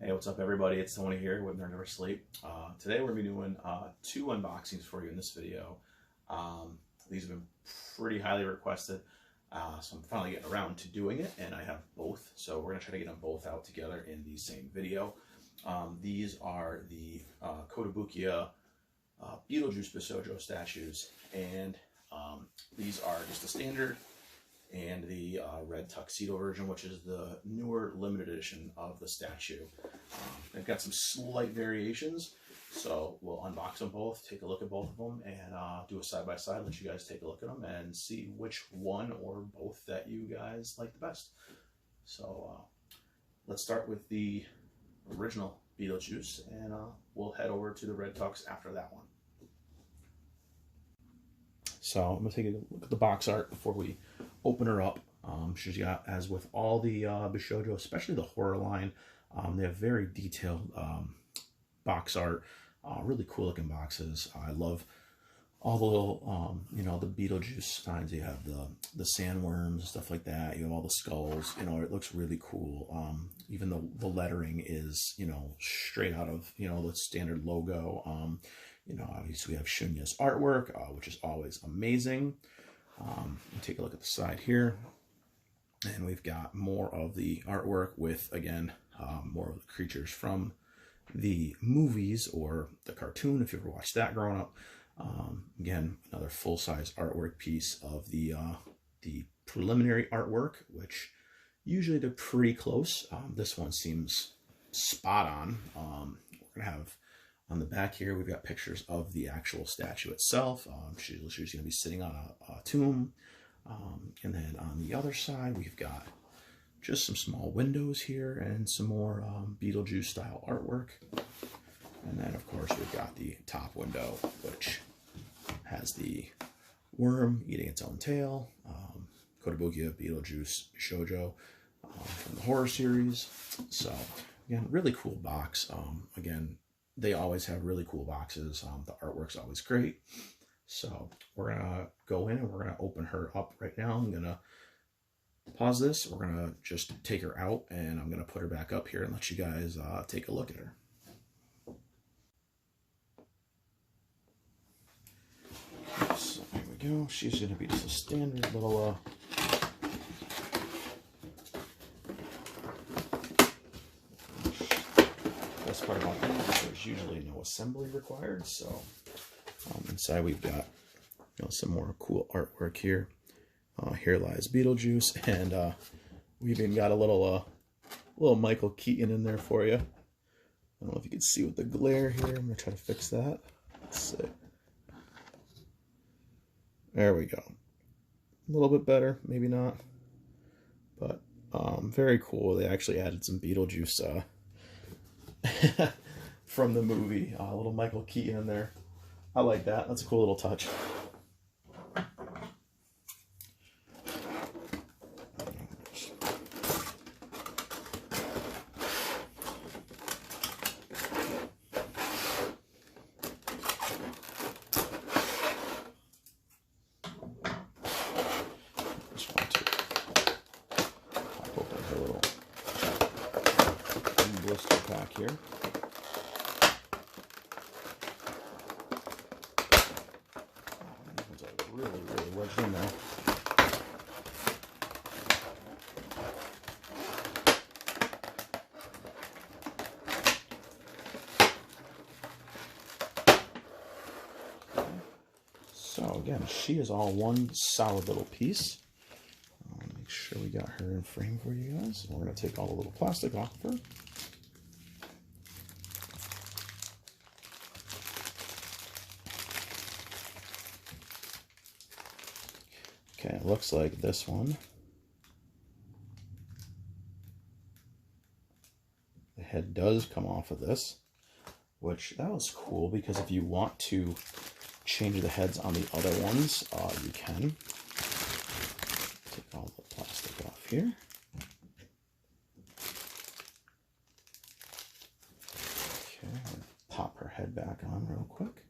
Hey, what's up everybody? It's Tony here with Nerd Never Sleep. Today we're going to be doing 2 unboxings for you in this video. These have been pretty highly requested, so I'm finally getting around to doing it, and I have both. So we're going to try to get them both out together in the same video. These are the Kotobukiya Beetlejuice Bishoujo statues, and these are just the standard and the red tuxedo version, which is the newer limited edition of the statue. They've got some slight variations, so we'll unbox them both, take a look at both of them, and do a side-by-side, let you guys take a look at them and see which one or both that you guys like the best. So let's start with the original Beetlejuice, and we'll head over to the Red Tux after that one. So I'm going to take a look at the box art before we open her up. She's got, as with all the Bishoujo, especially the horror line, they have very detailed box art, really cool looking boxes. I love all the little, you know, the Beetlejuice signs. You have the sandworms, stuff like that. You have all the skulls. You know, it looks really cool. Even the lettering is, you know, straight out of, you know, the standard logo. You know, obviously we have Shunya's artwork, which is always amazing. Take a look at the side here, and we've got more of the artwork with, again, more of the creatures from the movies or the cartoon, if you ever watched that growing up. Again, another full-size artwork piece of the preliminary artwork, which usually they're pretty close. This one seems spot on. We're gonna have on the back here, we've got pictures of the actual statue itself. She's going to be sitting on a tomb. And then on the other side, we've got just some small windows here and some more Beetlejuice style artwork. And then, of course, we've got the top window, which has the worm eating its own tail. Kotobukiya Beetlejuice Bishoujo from the horror series. So, again, really cool box. Again, they always have really cool boxes. The artwork's always great. So we're gonna go in and we're gonna open her up right now. I'm gonna pause this. We're gonna just take her out, and I'm gonna put her back up here and let you guys take a look at her. So here we go. She's gonna be just a standard little best part about these is there's usually no assembly required. So inside we've got, you know, some more cool artwork here. Here lies Beetlejuice, and we've even got a little Michael Keaton in there for you. I don't know if you can see with the glare here. I'm gonna try to fix that. Let's see. There we go. A little bit better, maybe not, but very cool. They actually added some Beetlejuice from the movie, a little Michael Keaton in there. I like that. That's a cool little touch. Just want to pop open her little blister pack here. Really wedged in there. So again, she is all one solid little piece. Make sure we got her in frame for you guys. We're going to take all the little plastic off of her. Okay, it looks like this one, the head does come off of this, which that was cool, because if you want to change the heads on the other ones, you can. Take all the plastic off here. Okay, I'm gonna pop her head back on real quick.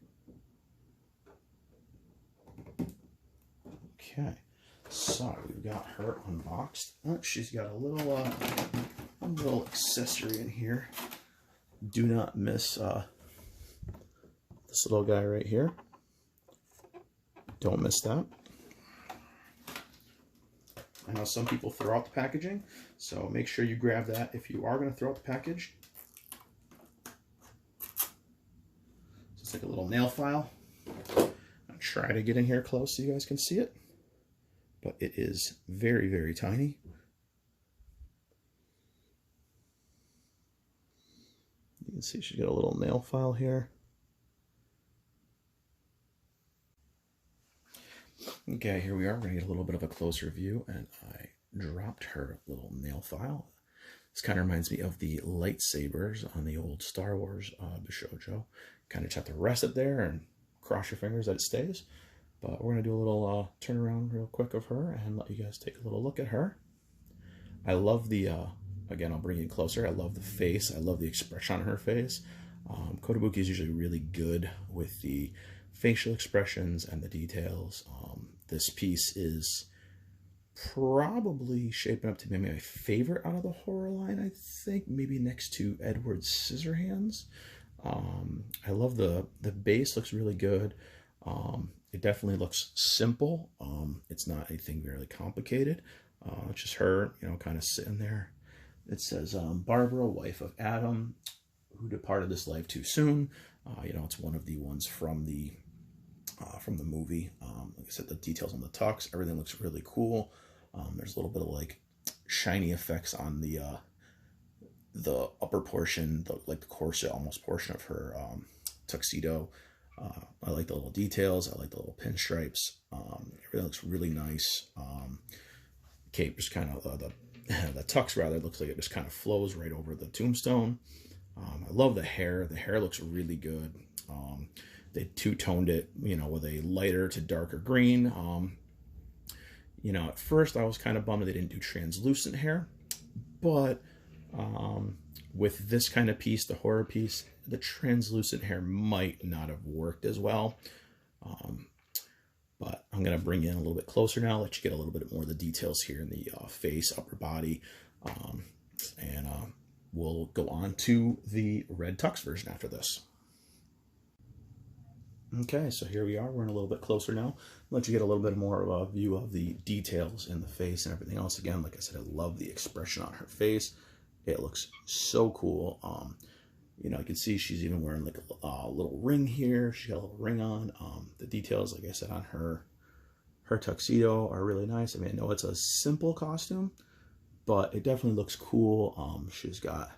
Okay, so we've got her unboxed. Oh, she's got a little accessory in here. Do not miss this little guy right here. Don't miss that. I know some people throw out the packaging, so make sure you grab that if you are going to throw out the package. It's like a little nail file. I'll try to get in here close so you guys can see it, but it is very, very tiny. You can see she's got a little nail file here. Okay, here we are. We're going to get a little bit of a closer view, and I dropped her little nail file. This kind of reminds me of the lightsabers on the old Star Wars Bishoujo. Kind of just have to rest it there and cross your fingers that it stays. But we're going to do a little turn around real quick of her and let you guys take a little look at her. I love the, again, I'll bring you closer. I love the face. I love the expression on her face. Kotobukiya is usually really good with the facial expressions and the details. This piece is probably shaping up to be my favorite out of the horror line, I think, maybe next to Edward Scissorhands. I love the base, looks really good. It definitely looks simple. It's not anything really complicated. It's just her, you know, kind of sitting there. It says, Barbara, wife of Adam, who departed this life too soon. You know, it's one of the ones from the movie. Like I said, the details on the tux, everything looks really cool. There's a little bit of like shiny effects on the upper portion, like the corset almost portion of her tuxedo. I like the little details. I like the little pinstripes. Everything looks really nice. Cape just kind of the tux rather looks like it just kind of flows right over the tombstone. I love the hair. The hair looks really good. They two-toned it, you know, with a lighter to darker green. You know, at first I was kind of bummed they didn't do translucent hair, but with this kind of piece, the horror piece, the translucent hair might not have worked as well. But I'm going to bring you in a little bit closer now, let you get a little bit more of the details here in the face, upper body, and we'll go on to the red tux version after this. Okay, so here we are. We're in a little bit closer now. Let you get a little bit more of a view of the details in the face and everything else. Again, like I said, I love the expression on her face. It looks so cool. You know, you can see she's even wearing like a little ring here. She got a little ring on. The details, like I said, on her tuxedo are really nice. I mean, I know it's a simple costume, but it definitely looks cool. She's got,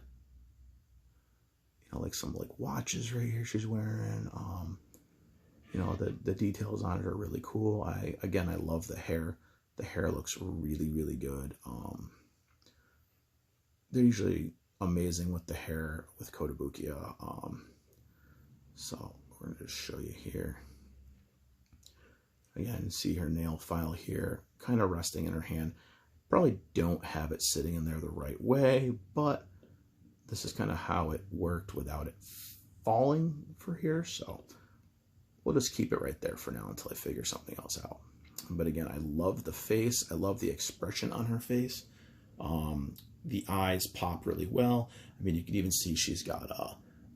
you know, like some like watches right here she's wearing. You know, the details on it are really cool. Again, I love the hair. The hair looks really, really good. They're usually amazing with the hair with Kotobukiya. So we're going to just show you here. Again, see her nail file here, kind of resting in her hand. Probably don't have it sitting in there the right way, but this is kind of how it worked without it falling for here. So we'll just keep it right there for now until I figure something else out. But again, I love the face. I love the expression on her face. The eyes pop really well. I mean, you can even see she's got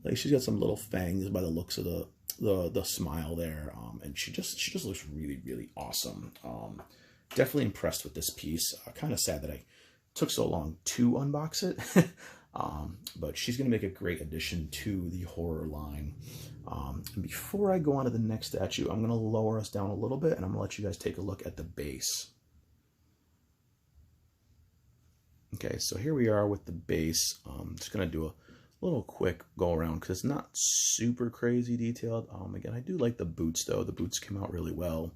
like she's got some little fangs by the looks of the smile there. And she just looks really, really awesome. Definitely impressed with this piece. Kind of sad that I took so long to unbox it. But she's going to make a great addition to the horror line. And before I go on to the next statue, I'm going to lower us down a little bit, and I'm going to let you guys take a look at the base. Okay, so here we are with the base. I'm just going to do a little quick go around because it's not super crazy detailed. Again, I do like the boots, though. The boots came out really well.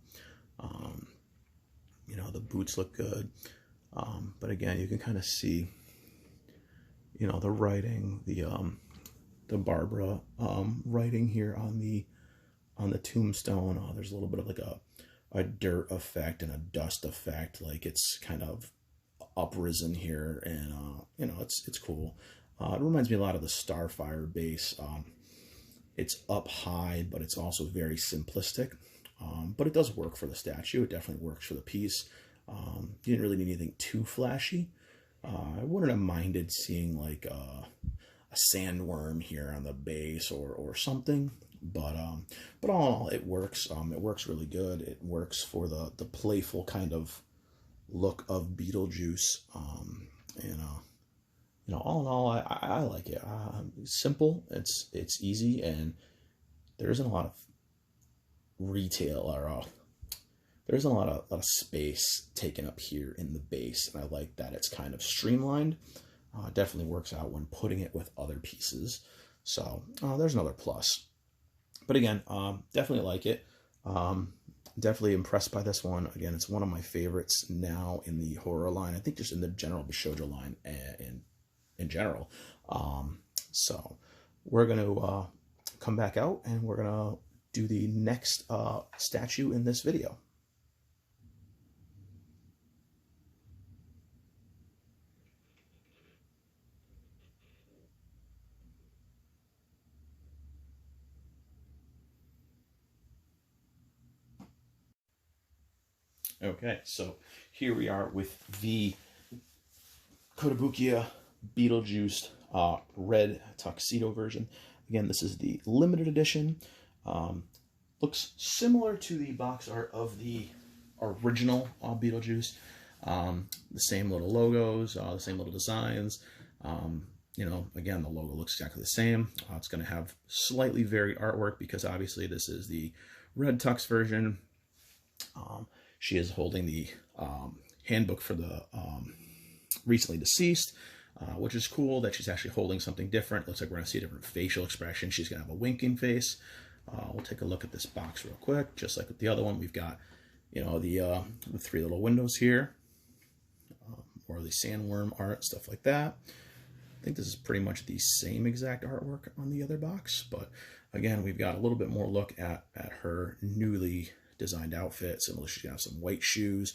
You know, the boots look good. But again, you can kind of see, you know, the writing, the Barbara writing here on the tombstone. There's a little bit of like a dirt effect and a dust effect, like it's kind of uprisen here, and you know, it's cool. It reminds me a lot of the Starfire base. It's up high, but it's also very simplistic. But it does work for the statue. It definitely works for the piece. You didn't really need anything too flashy. I wouldn't have minded seeing like sandworm here on the base or something. But all in all, it works. It works really good. It works for the playful kind of look of Beetlejuice. And all in all, I like it. It's simple. It's easy, and there isn't a lot of retail or there isn't a lot of space taken up here in the base, and I like that it's kind of streamlined. It definitely works out when putting it with other pieces. So there's another plus. But again, definitely like it. Definitely impressed by this one. Again, it's one of my favorites now in the horror line. I think just in the general Bishoujo line in general. So we're going to come back out, and we're going to do the next statue in this video. Okay, so here we are with the Kotobukiya Beetlejuice Red Tuxedo version. Again, this is the limited edition. Looks similar to the box art of the original Beetlejuice. The same little logos, the same little designs. Again, the logo looks exactly the same. It's going to have slightly varied artwork because obviously this is the Red Tux version. She is holding the handbook for the recently deceased, which is cool that she's actually holding something different. Looks like we're going to see a different facial expression. She's going to have a winking face. We'll take a look at this box real quick. Just like with the other one, we've got, the 3 little windows here, or the sandworm art, stuff like that. I think this is pretty much the same exact artwork on the other box, but again, we've got a little bit more look at her newly designed outfit. So she's gonna have some white shoes.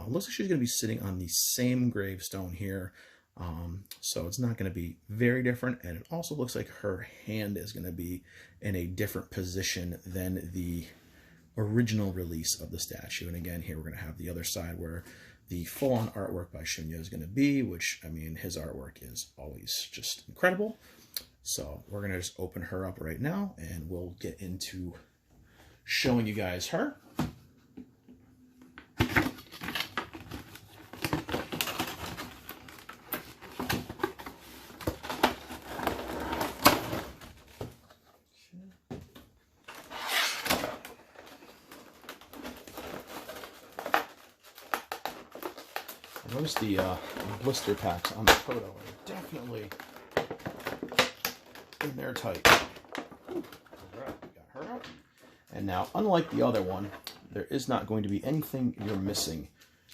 Looks like she's gonna be sitting on the same gravestone here. So it's not gonna be very different. And it also looks like her hand is gonna be in a different position than the original release of the statue. And again, here we're gonna have the other side where the full-on artwork by Shunya is gonna be, which, I mean, his artwork is always just incredible. So we're gonna just open her up right now, and we'll get into showing you guys her. Notice the blister packs on the photo are definitely in there tight. All right, we got her out. And now, unlike the other one, there is not going to be anything you're missing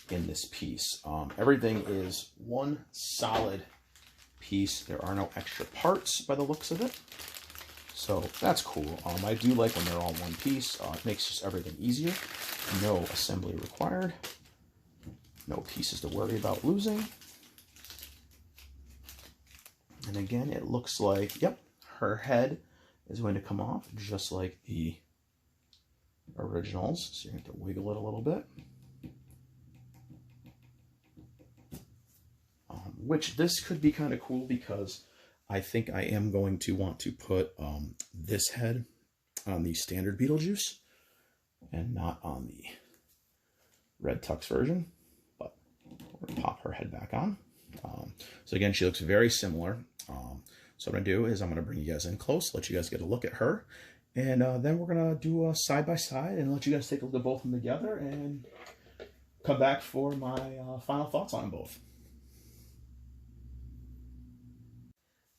in this piece. Everything is one solid piece. There are no extra parts by the looks of it. So that's cool. I do like when they're all one piece. It makes just everything easier. No assembly required. No pieces to worry about losing. And again, it looks like, yep, her head is going to come off just like the originals. So you're going to have to wiggle it a little bit. Which this could be kind of cool because I think I am going to want to put this head on the standard Beetlejuice and not on the Red Tux version. But we're going to pop her head back on. So again, she looks very similar. So what I'm going to do is I'm going to bring you guys in close, let you guys get a look at her. And then we're going to do a side-by-side and let you guys take a look at both of them together and come back for my final thoughts on both.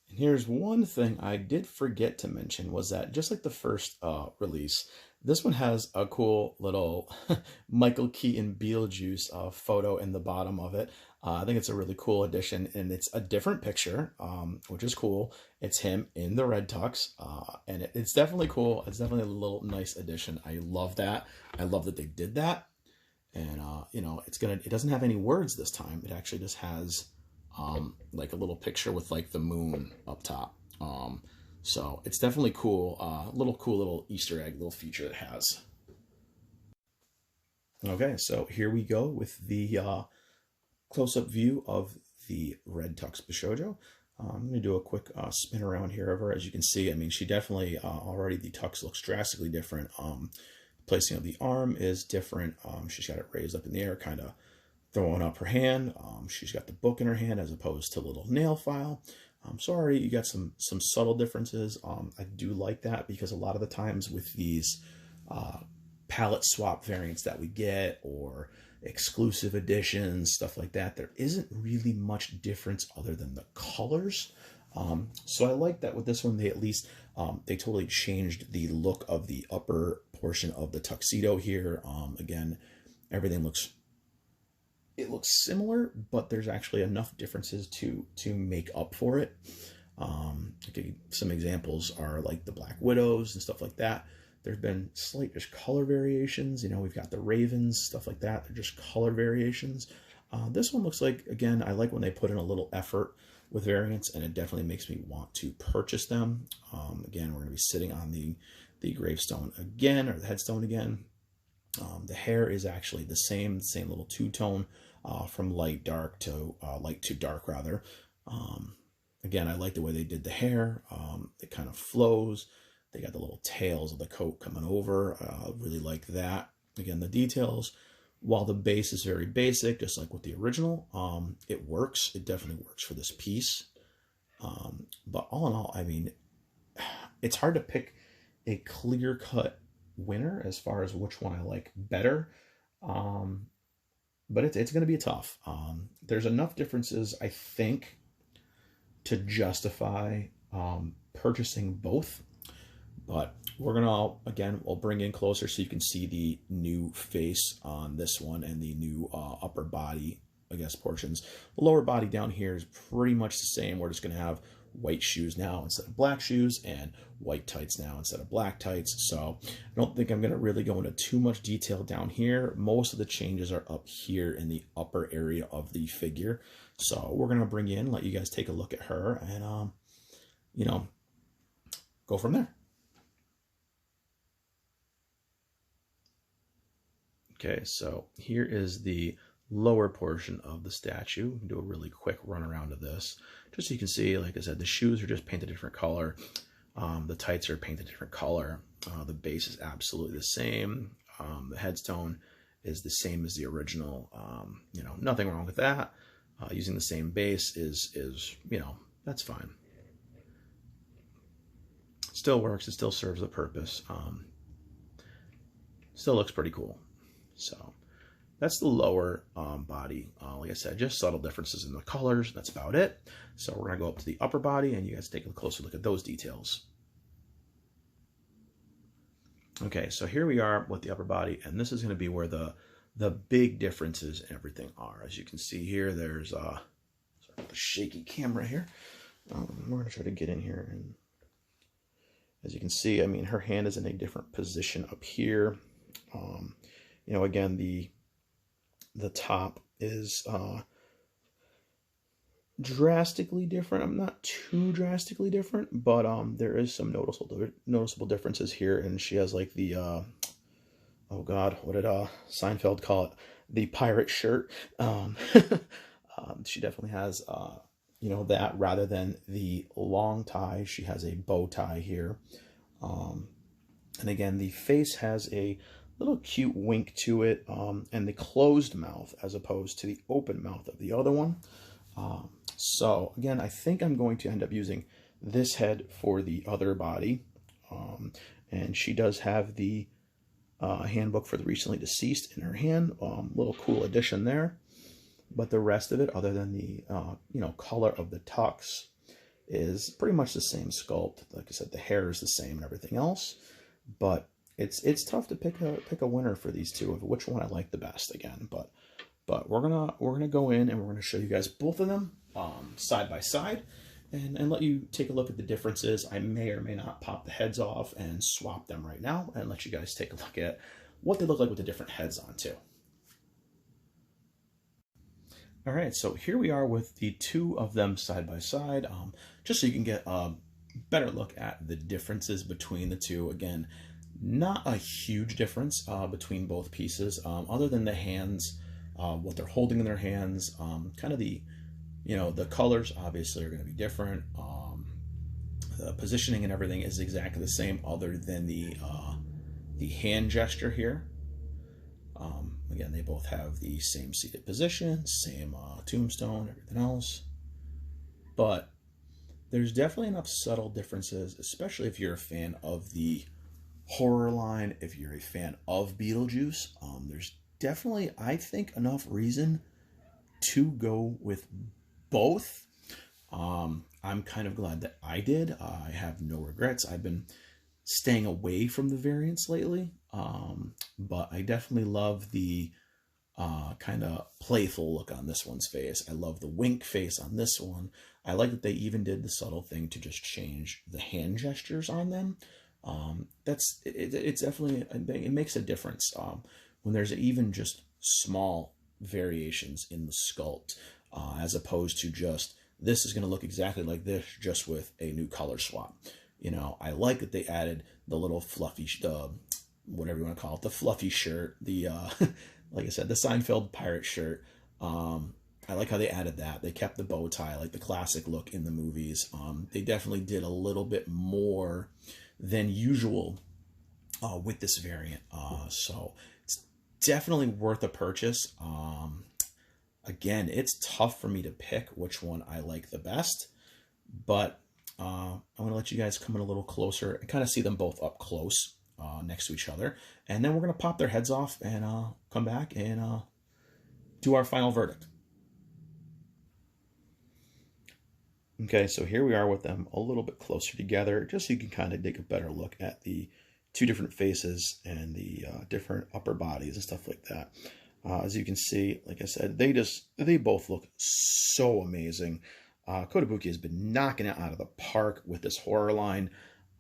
And here's one thing I did forget to mention was that just like the first release, this one has a cool little Michael Keaton Beetlejuice photo in the bottom of it. I think it's a really cool addition, and it's a different picture, which is cool. It's him in the red tux, and it's definitely cool. It's definitely a little nice addition. I love that. I love that they did that. And, it doesn't have any words this time. It actually just has like a little picture with like the moon up top. So it's definitely cool. Cool little Easter egg, little feature it has. Okay, so here we go with the close-up view of the Red Tux Bishoujo. I'm going to do a quick spin around here of her. As you can see, I mean, she definitely, already the tux looks drastically different. Placing of the arm is different. She's got it raised up in the air, kind of throwing up her hand. She's got the book in her hand as opposed to a little nail file. So already you got some subtle differences. I do like that because a lot of the times with these palette swap variants that we get, or exclusive editions, stuff like that, there isn't really much difference other than the colors. So I like that with this one, they at least, they totally changed the look of the upper portion of the tuxedo here. Again, everything looks similar, but there's actually enough differences to make up for it. Okay, some examples are like the Black Widows and stuff like that. There's been slight just color variations. You know, we've got the Ravens, stuff like that. They're just color variations. This one looks like, again, I like when they put in a little effort with variants, and it definitely makes me want to purchase them. Again, we're going to be sitting on the gravestone again, or the headstone again. The hair is actually the same little two-tone, from light to dark rather. Again, I like the way they did the hair. It kind of flows. They got the little tails of the coat coming over. Really like that. Again, the details, while the base is very basic, just like with the original, it works. It definitely works for this piece. But all in all, I mean, it's hard to pick a clear-cut winner as far as which one I like better. But it's going to be tough. There's enough differences, I think, to justify purchasing both. But we're going to, again, we'll bring in closer so you can see the new face on this one and the new upper body, I guess, portions. The lower body down here is pretty much the same. We're just going to have white shoes now instead of black shoes, and white tights now instead of black tights. So I don't think I'm going to really go into too much detail down here. Most of the changes are up here in the upper area of the figure. So we're going to bring you in, let you guys take a look at her, and, you know, go from there. Okay, so here is the lower portion of the statue. We can do a really quick run around of this. Just so you can see, like I said, the shoes are just painted a different color. The tights are painted a different color. The base is absolutely the same. The headstone is the same as the original. You know, nothing wrong with that. Using the same base is, you know, that's fine. Still works. It still serves the purpose. Still looks pretty cool. So that's the lower body. Like I said, just subtle differences in the colors. That's about it. So we're going to go up to the upper body, and you guys take a closer look at those details. Okay, so here we are with the upper body, and this is going to be where the big differences in everything are. As you can see here, there's sorry about the shaky camera here. We're going to try to get in here, and as you can see, I mean, her hand is in a different position up here. You know, again, the top is drastically different. I'm not too drastically different, but there is some noticeable differences here. And she has like the oh god, what did Seinfeld call it? The pirate shirt. She definitely has you know, that rather than the long tie. She has a bow tie here. And again, the face has a little cute wink to it, and the closed mouth as opposed to the open mouth of the other one. So again, I think I'm going to end up using this head for the other body. And she does have the handbook for the recently deceased in her hand. Little cool addition there. But the rest of it, other than the you know, color of the tux, is pretty much the same sculpt. Like I said, the hair is the same and everything else. But it's tough to pick a winner for these two of which one I like the best again. But we're gonna go in and we're gonna show you guys both of them side by side and let you take a look at the differences. I may or may not pop the heads off and swap them right now and let you guys take a look at what they look like with the different heads on too. All right, so here we are with the two of them side by side, just so you can get a better look at the differences between the two. Again, not a huge difference between both pieces, other than the hands, what they're holding in their hands, kind of the You know, the colors obviously are going to be different. The positioning and everything is exactly the same, other than the hand gesture here. Again, they both have the same seated position, same tombstone, everything else. But there's definitely enough subtle differences, especially if you're a fan of the horror line, if you're a fan of Beetlejuice. There's definitely, I think, enough reason to go with both. I'm kind of glad that I did. I have no regrets. I've been staying away from the variants lately, but I definitely love the kind of playful look on this one's face. I love the wink face on this one. I like that they even did the subtle thing to just change the hand gestures on them. It's definitely, it makes a difference when there's even just small variations in the sculpt, as opposed to just, this is going to look exactly like this, just with a new color swap. You know, I like that they added the little fluffy, whatever you want to call it, the fluffy shirt, the, like I said, the Seinfeld pirate shirt. I like how they added that. They kept the bow tie, like the classic look in the movies. They definitely did a little bit more than usual with this variant. So it's definitely worth a purchase. Again, it's tough for me to pick which one I like the best, but I'm going to let you guys come in a little closer and kind of see them both up close next to each other. And then we're going to pop their heads off and come back and do our final verdict. Okay, so here we are with them a little bit closer together, just so you can kind of take a better look at the two different faces and the different upper bodies and stuff like that. As you can see, like I said, they both look so amazing. Kotobukiya has been knocking it out of the park with this horror line.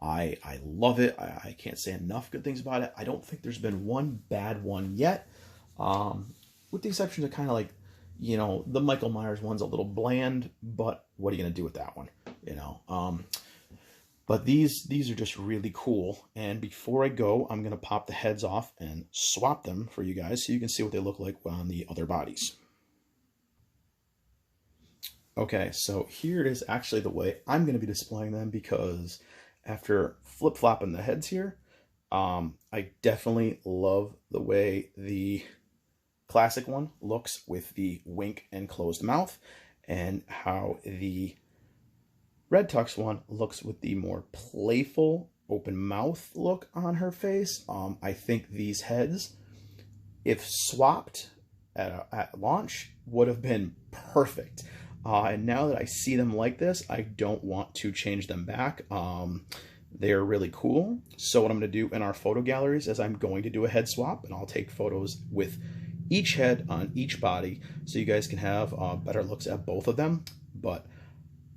I love it. I can't say enough good things about it. I don't think there's been one bad one yet, with the exception of kind of like, you know, the Michael Myers one's a little bland, but what are you going to do with that one? You know, but these are just really cool. And before I go, I'm going to pop the heads off and swap them for you guys so you can see what they look like on the other bodies. Okay, so here it is actually the way I'm going to be displaying them, because after flip-flopping the heads here, I definitely love the way the classic one looks with the wink and closed mouth, and how the Red Tux one looks with the more playful open mouth look on her face. I think these heads, if swapped at launch, would have been perfect. And now that I see them like this, I don't want to change them back. They are really cool. So what I'm going to do in our photo galleries is I'm going to do a head swap, and I'll take photos with each head on each body so you guys can have better looks at both of them. But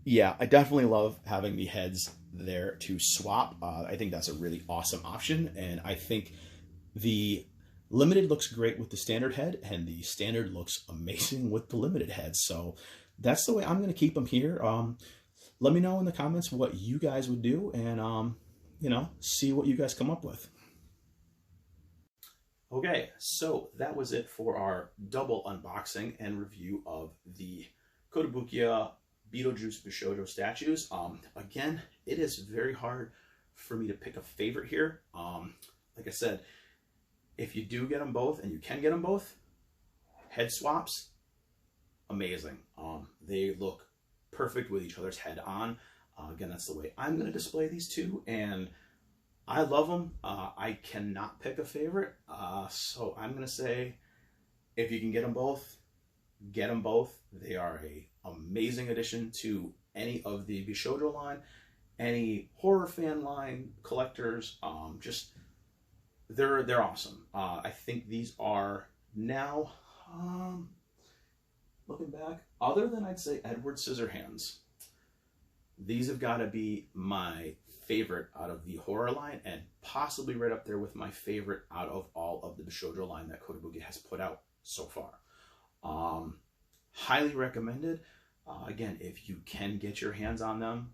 yeah, I definitely love having the heads there to swap. I think that's a really awesome option, and I think the limited looks great with the standard head, and the standard looks amazing with the limited head. So that's the way I'm going to keep them here. Let me know in the comments what you guys would do, and you know, see what you guys come up with. Okay, so that was it for our double unboxing and review of the Kotobukiya Beetlejuice Bishoujo statues. Again, it is very hard for me to pick a favorite here. Like I said, if you do get them both, and you can get them both, head swaps, amazing. They look perfect with each other's head on. Again, that's the way I'm going to display these two, and I love them. I cannot pick a favorite, so I'm going to say, if you can get them both, get them both. They are a amazing addition to any of the Bishoujo line, any horror fan line, collectors. Just they're awesome. I think these are now, looking back, other than I'd say Edward Scissorhands, these have got to be my favorite out of the horror line, and possibly right up there with my favorite out of all of the Bishoujo line that Kotobukiya has put out so far. Highly recommended. Again, if you can get your hands on them,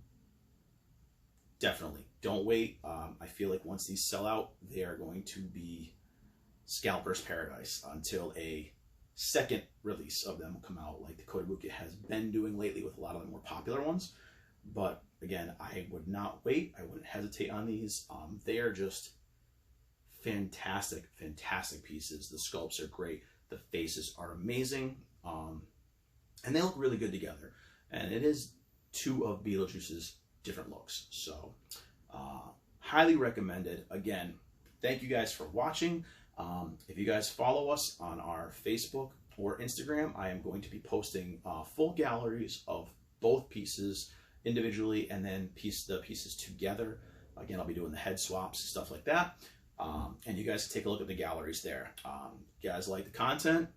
definitely don't wait. I feel like once these sell out, they are going to be scalper's paradise until a second release of them will come out, like the Kotobukiya has been doing lately with a lot of the more popular ones. But again, I would not wait. I wouldn't hesitate on these. They are just fantastic, fantastic pieces. The sculpts are great. The faces are amazing. And they look really good together. And it is two of Beetlejuice's different looks. So, highly recommended. Again, thank you guys for watching. If you guys follow us on our Facebook or Instagram, I am going to be posting full galleries of both pieces individually and then the pieces together. Again, I'll be doing the head swaps, stuff like that. And you guys take a look at the galleries there. You guys like the content,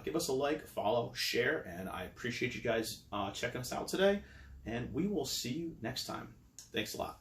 give us a like, follow, share, and I appreciate you guys checking us out today. And we will see you next time. Thanks a lot.